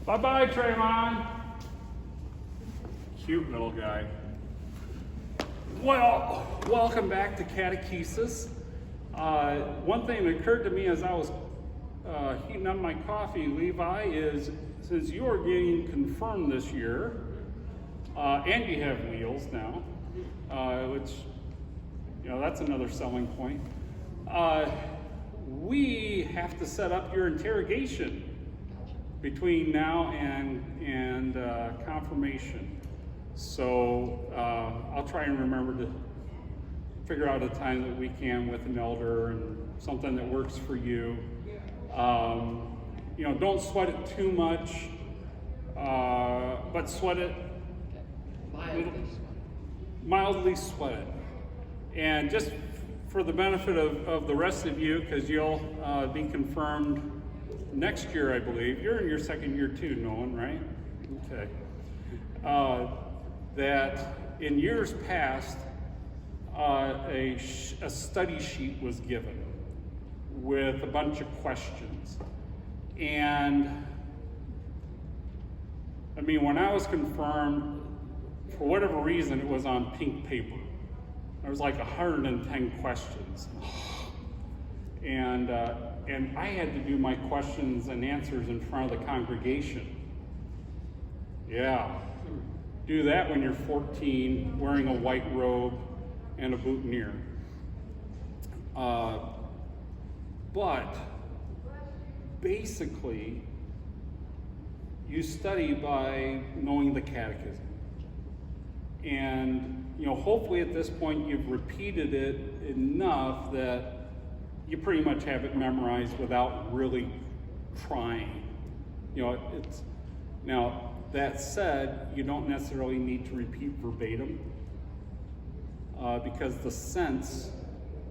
Bye-bye, Trayvon. Cute little guy. Well, welcome back to Catechesis. One thing that occurred to me as I was heating up my coffee, Levi, is since you are getting confirmed this year, and you have wheels now, which, you know, that's another selling point, we have to set up your interrogation between now and confirmation. So I'll try and remember to figure out a time that we can with an elder and something that works for you. You know, don't sweat it too much, but sweat it mildly sweat it. And just for the benefit of the rest of you, because you'll be confirmed next year, I believe. You're in your second year too, Nolan, right? Okay. That in years past, a study sheet was given with a bunch of questions. And I mean, when I was confirmed, for whatever reason, it was on pink paper. There was like 110 questions. And I had to do my questions and answers in front of the congregation. Yeah. Do that when you're 14, wearing a white robe and a boutonniere. But basically, you study by knowing the catechism. And, you know, hopefully at this point you've repeated it enough that you pretty much have it memorized without really trying. You know, it's, now that said, you don't necessarily need to repeat verbatim because the sense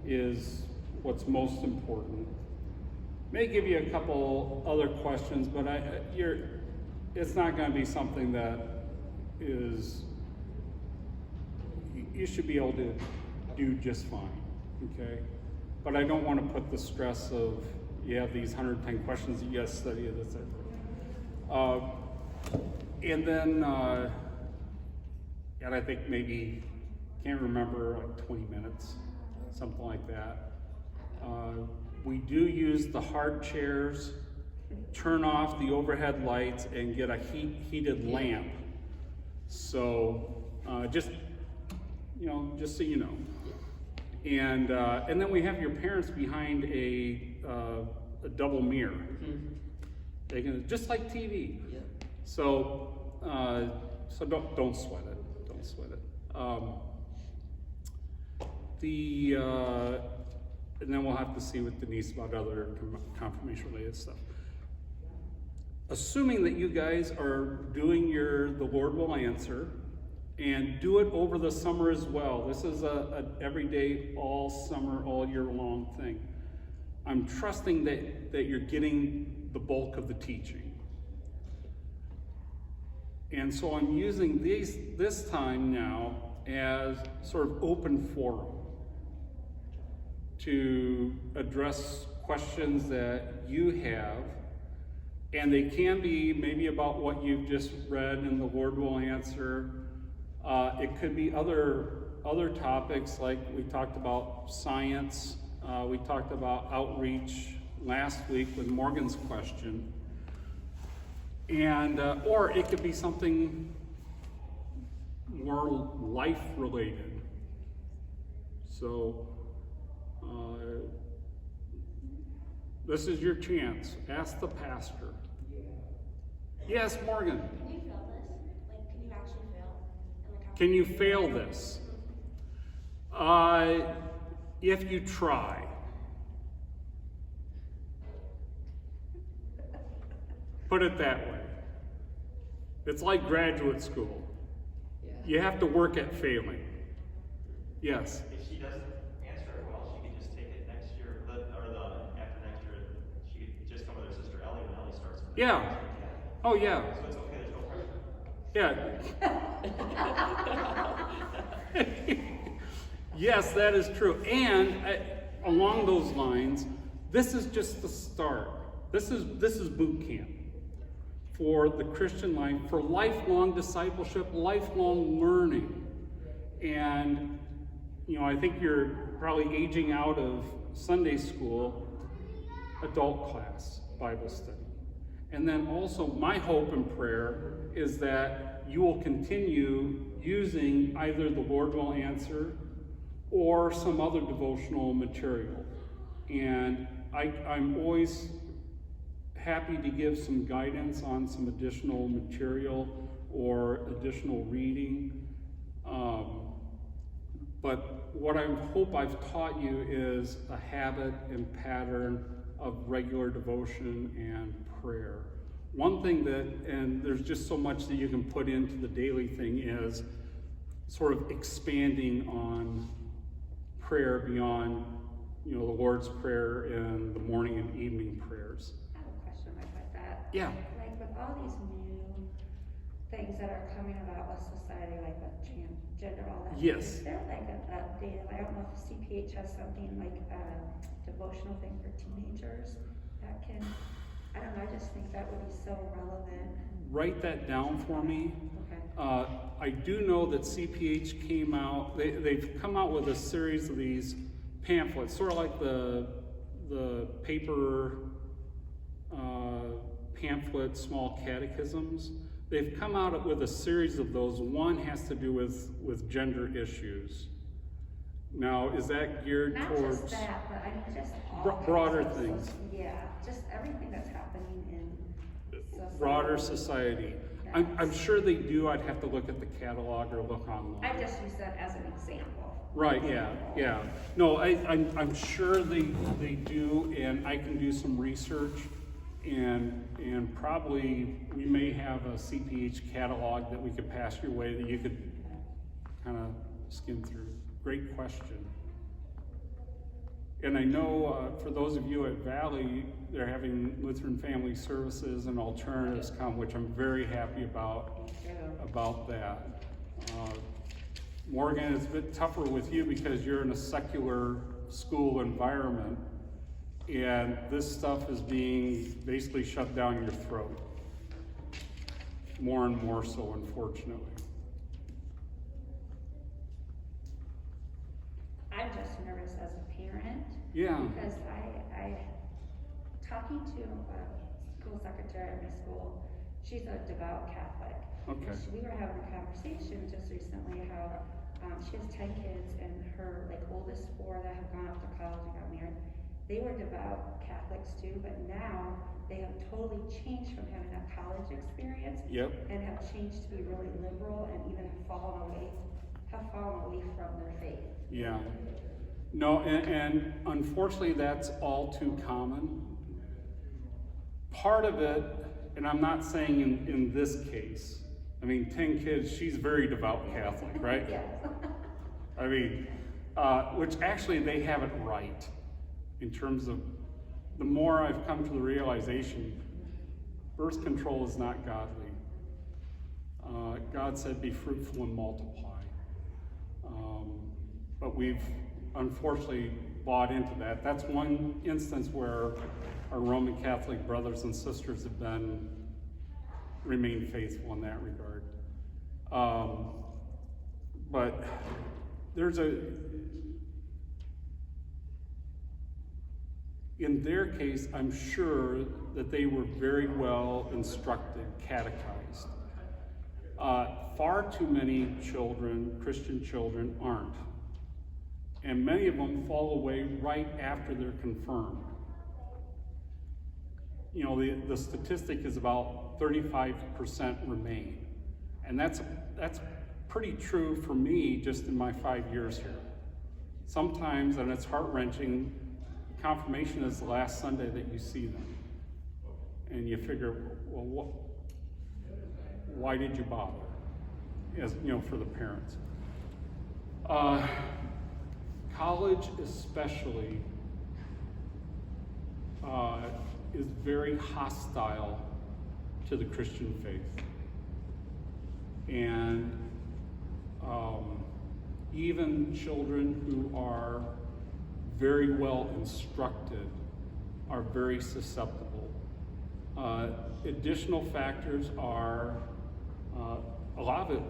is what's most important. May give you a couple other questions, but it's not going to be something that is, you should be able to do just fine, okay? But I don't want to put the stress of, you have these 110 questions that you got to study, etc. And then, and I think maybe, can't remember, like 20 minutes, something like that. We do use the hard chairs, turn off the overhead lights, and get a heated lamp. So just so you know. And then we have your parents behind a double mirror. Mm-hmm. They can, just like TV. Yeah. So don't sweat it. Don't sweat it. And then we'll have to see with Denise about other confirmation-related stuff. Assuming that you guys are doing the Lord will answer, and do it over the summer as well. This is a everyday, all summer, all year long thing. I'm trusting that you're getting the bulk of the teaching. And so I'm using this time now as sort of open forum to address questions that you have, and they can be maybe about what you've just read and the Lord will answer. It could be other topics, like we talked about science, we talked about outreach last week with Morgan's question, and or it could be something more life-related. So this is your chance. Ask the pastor. Yes, Morgan. Can you fail this? Like, can you actually fail? Can you fail this? If you try. Put it that way. It's like graduate school. Yeah. You have to work at failing. Yes? If she doesn't answer it well, she could just take it next year, after next year, she could just come with her sister Ellie when Ellie starts. Yeah. Oh, yeah. So it's okay, there's no pressure. Yeah. Yes, that is true. And along those lines, this is just the start. This is boot camp. for the Christian life, for lifelong discipleship, lifelong learning. And, I think you're probably aging out of Sunday school, adult class, Bible study. And then also my hope and prayer is that you will continue using either the Lord Will Answer or some other devotional material. And I'm always happy to give some guidance on some additional material or additional reading. But what I hope I've taught you is a habit and pattern of regular devotion and prayer. One thing and there's just so much that you can put into the daily thing, is sort of expanding on prayer beyond, the Lord's Prayer and the morning and evening prayers. I have a question about that. Yeah. Like with all these new things that are coming about with society, like with gender, all that. Yes. Is there like an update? I don't know if CPH has something like a devotional thing for teenagers that can, I don't know, I just think that would be so relevant. Write that down for me. Okay. I do know that CPH came out, they've come out with a series of these pamphlets, sort of like the paper pamphlet small catechisms. They've come out with a series of those. One has to do with gender issues. Now, is that geared Not towards just that, but I mean just all broader kinds of things? Yeah, just everything that's happening in society. Broader society? Yes. I'm sure they do. I'd have to look at the catalog or look online. I just use that as an example. Right, yeah. No, I'm sure they do, and I can do some research, and probably we may have a CPH catalog that we could pass your way that you could kind of skim through. Great question. And I know for those of you at Valley, they're having Lutheran Family Services and alternatives come, which I'm very happy about that. Morgan, it's a bit tougher with you because you're in a secular school environment, and this stuff is being basically shoved down your throat. More and more so, unfortunately. I'm just nervous as a parent. Yeah. Because I talking to a school secretary at my school, she's a devout Catholic. Okay. And we were having a conversation just recently how she has 10 kids, and her oldest 4 that have gone off to college and got married, they were devout Catholics too, but now they have totally changed from having that college experience. Yep. And have changed to be really liberal and even have fallen away from their faith. Yeah. No, and unfortunately that's all too common. Part of it, and I'm not saying in this case, I mean, 10 kids, she's very devout Catholic, right? Yes. I mean, which actually they have it right in terms of, the more I've come to the realization, birth control is not godly. God said, be fruitful and multiply. But we've unfortunately bought into that. That's one instance where our Roman Catholic brothers and sisters have remained faithful in that regard. But there's in their case, I'm sure that they were very well instructed, catechized. Far too many children, Christian children, aren't. And many of them fall away right after they're confirmed. The statistic is about 35% remain. And that's pretty true for me just in my 5 years here. Sometimes, and it's heart-wrenching, confirmation is the last Sunday that you see them. And you figure, well, why did you bother? As for the parents. College especially is very hostile to the Christian faith. And even children who are very well instructed are very susceptible. additional factors are a lot of it,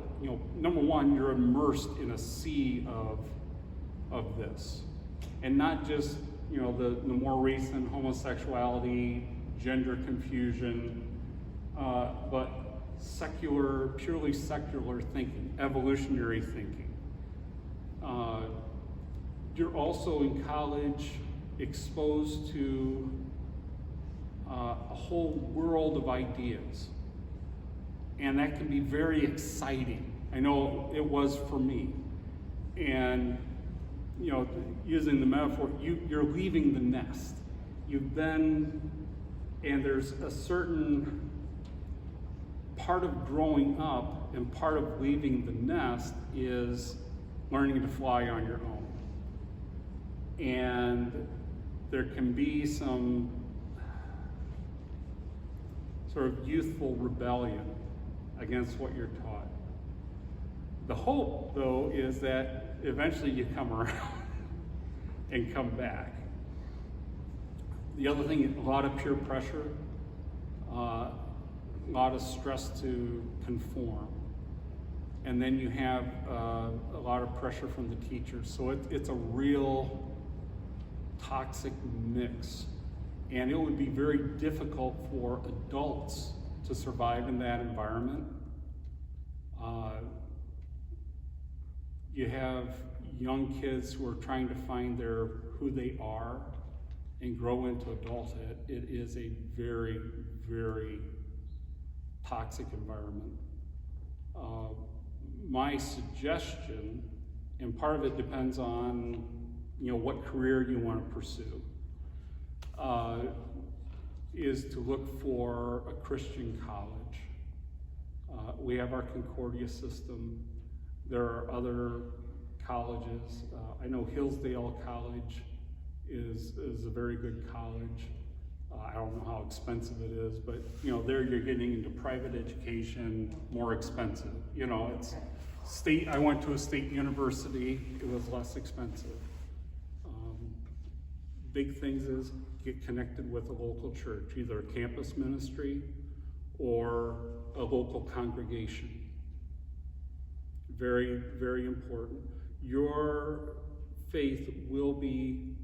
number one, you're immersed in a sea of this. And not just, the more recent homosexuality, gender confusion, but purely secular thinking, evolutionary thinking. You're also in college exposed to a whole world of ideas. And that can be very exciting. I know it was for me. And, using the metaphor, you're leaving the nest. And there's a certain part of growing up and part of leaving the nest is learning to fly on your own. And there can be some sort of youthful rebellion against what you're taught. The hope, though, is that eventually you come around and come back. The other thing, a lot of peer pressure, a lot of stress to conform. And then you have a lot of pressure from the teachers. So it's a real toxic mix. And it would be very difficult for adults to survive in that environment. You have young kids who are trying to find who they are and grow into adulthood. It is a very, very toxic environment. My suggestion, and part of it depends on what career you want to pursue, is to look for a Christian college. We have our Concordia system. There are other colleges. I know Hillsdale College is a very good college. I don't know how expensive it is, but there you're getting into private education, more expensive. It's state. I went to a state university. It was less expensive. Big things is get connected with a local church, either a campus ministry or a local congregation. Very, very important. Your faith will be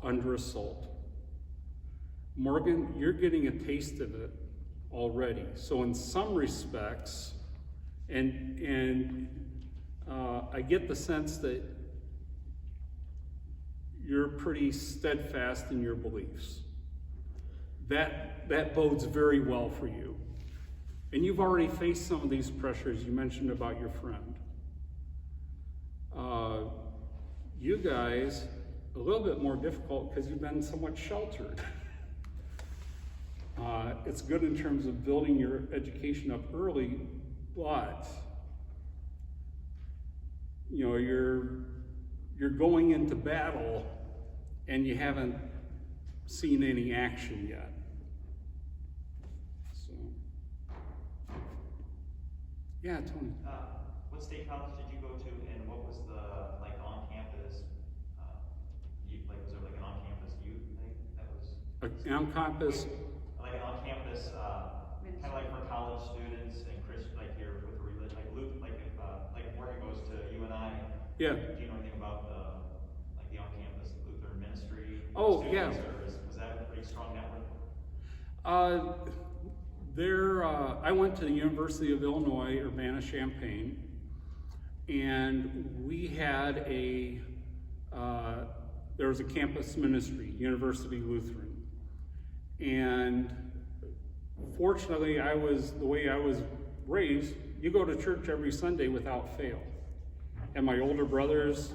under assault. Morgan, you're getting a taste of it already. So in some respects, and I get the sense that you're pretty steadfast in your beliefs. That bodes very well for you. And you've already faced some of these pressures you mentioned about your friend. You guys, a little bit more difficult because you've been somewhat sheltered. It's good in terms of building your education up early, but you're going into battle and you haven't seen any action yet. So, yeah, Tony. What state college did you go to, and what was the on-campus? Was there an on-campus youth thing that was? An on-campus. Like an on-campus, kind of like for college students and Christian, here with the religion, if Morgan goes to UNI. Yeah. Do you know anything about the on-campus Lutheran ministry? Oh, students, yeah. Or was that a pretty strong network? I went to the University of Illinois, Urbana-Champaign, and we had there was a campus ministry, University Lutheran. And fortunately, the way I was raised, you go to church every Sunday without fail. And my older brothers,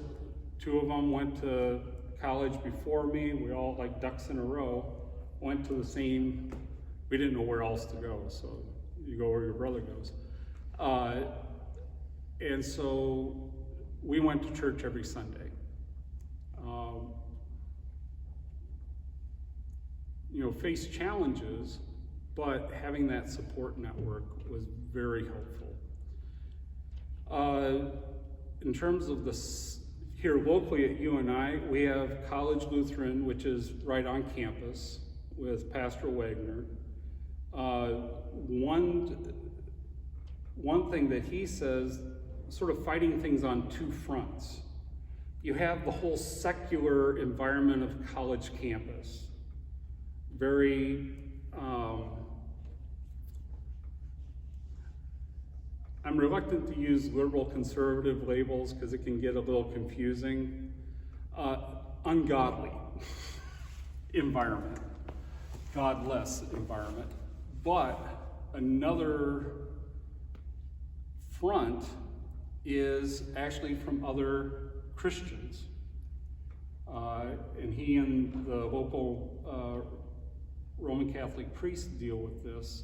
2 of them went to college before me. We all, like ducks in a row, went to the same. We didn't know where else to go, so you go where your brother goes. And so we went to church every Sunday. Faced challenges, but having that support network was very helpful. In terms of here locally at UNI, we have College Lutheran, which is right on campus with Pastor Wagner. One thing that he says, sort of fighting things on two fronts. You have the whole secular environment of college campus. Very, I'm reluctant to use liberal conservative labels because it can get a little confusing. Ungodly environment, godless environment. But another front is actually from other Christians. And he and the local Roman Catholic priests deal with this,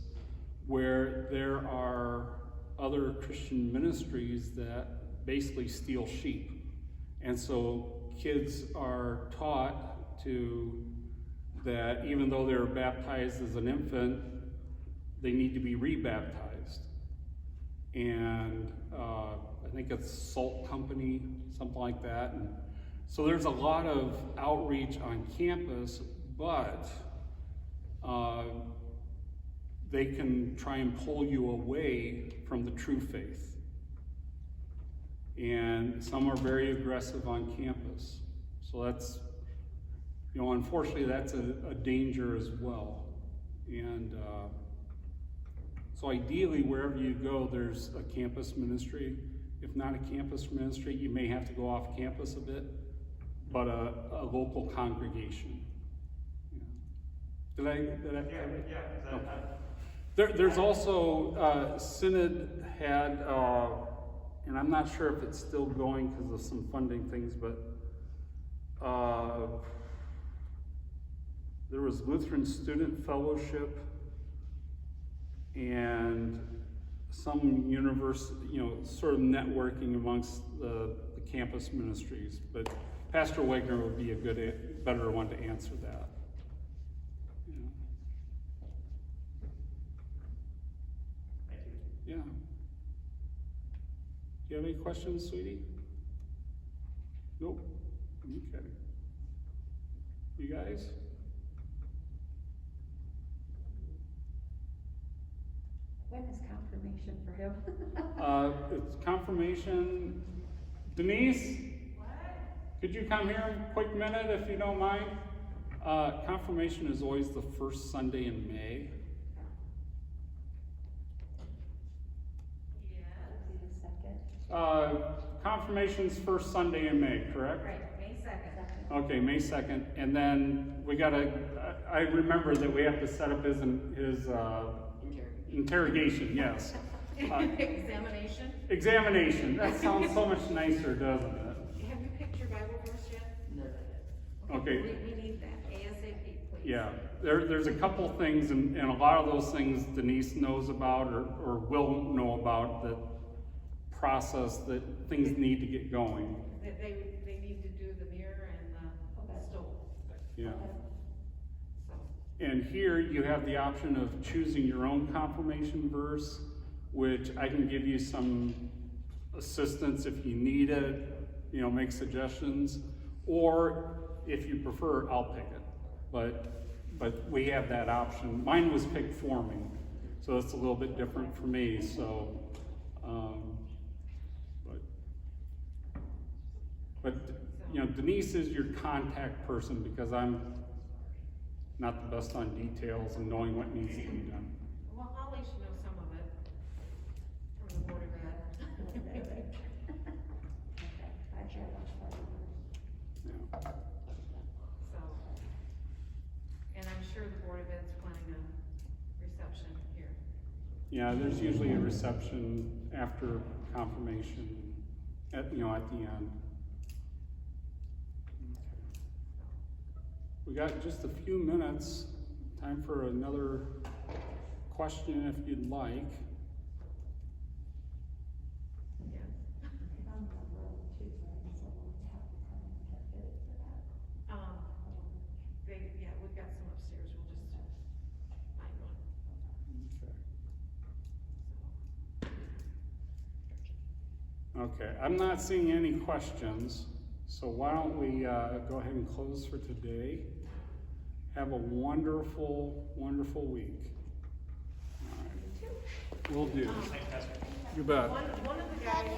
where there are other Christian ministries that basically steal sheep. And so kids are taught that even though they're baptized as an infant, they need to be rebaptized. And I think it's Salt Company, something like that. And so there's a lot of outreach on campus, but they can try and pull you away from the true faith. And some are very aggressive on campus. So that's, unfortunately that's a danger as well. And so ideally, wherever you go, there's a campus ministry. If not a campus ministry, you may have to go off campus a bit, but a local congregation. Yeah. Did I? Yeah. Okay. There's also, Synod had, and I'm not sure if it's still going because of some funding things, but there was Lutheran Student Fellowship and some university, sort of networking amongst the campus ministries. But Pastor Wagner would be better one to answer that. Thank you. Yeah. Do you have any questions, sweetie? Nope. Okay. You guys? When is confirmation for him? It's confirmation. Denise? What? Could you come here a quick minute if you don't mind? Confirmation is always the first Sunday in May. Confirmation's first Sunday in May, correct? Right, May 2nd. Okay, May 2nd. And then we I remember that we have to set up his interrogation, yes. Examination? Examination. That sounds so much nicer, doesn't it? Have you picked your Bible verse yet? No. Okay. We need that ASAP, please. Yeah, there's a couple things, and a lot of those things Denise knows about or will know about, that process that things need to get going. They need to do the mirror and the stove. Yeah. So, And here you have the option of choosing your own confirmation verse, which I can give you some assistance if you need it, make suggestions, or if you prefer, I'll pick it. But we have that option. Mine was picked for me, so it's a little bit different for me. So, but Denise is your contact person because I'm not the best on details and knowing what needs to be done. well, I'll let you know some of it from the Board of Ed. Yeah. So, and I'm sure the Board of Ed's planning a reception here. Yeah, there's usually a reception after confirmation at the end. We got just a few minutes. Time for another question if you'd like. Yeah. We've got some upstairs, we'll just find one. Okay, I'm not seeing any questions, so why don't we go ahead and close for today. Have a wonderful, wonderful week. Will do. Thanks, Pastor. You bet. One of the guys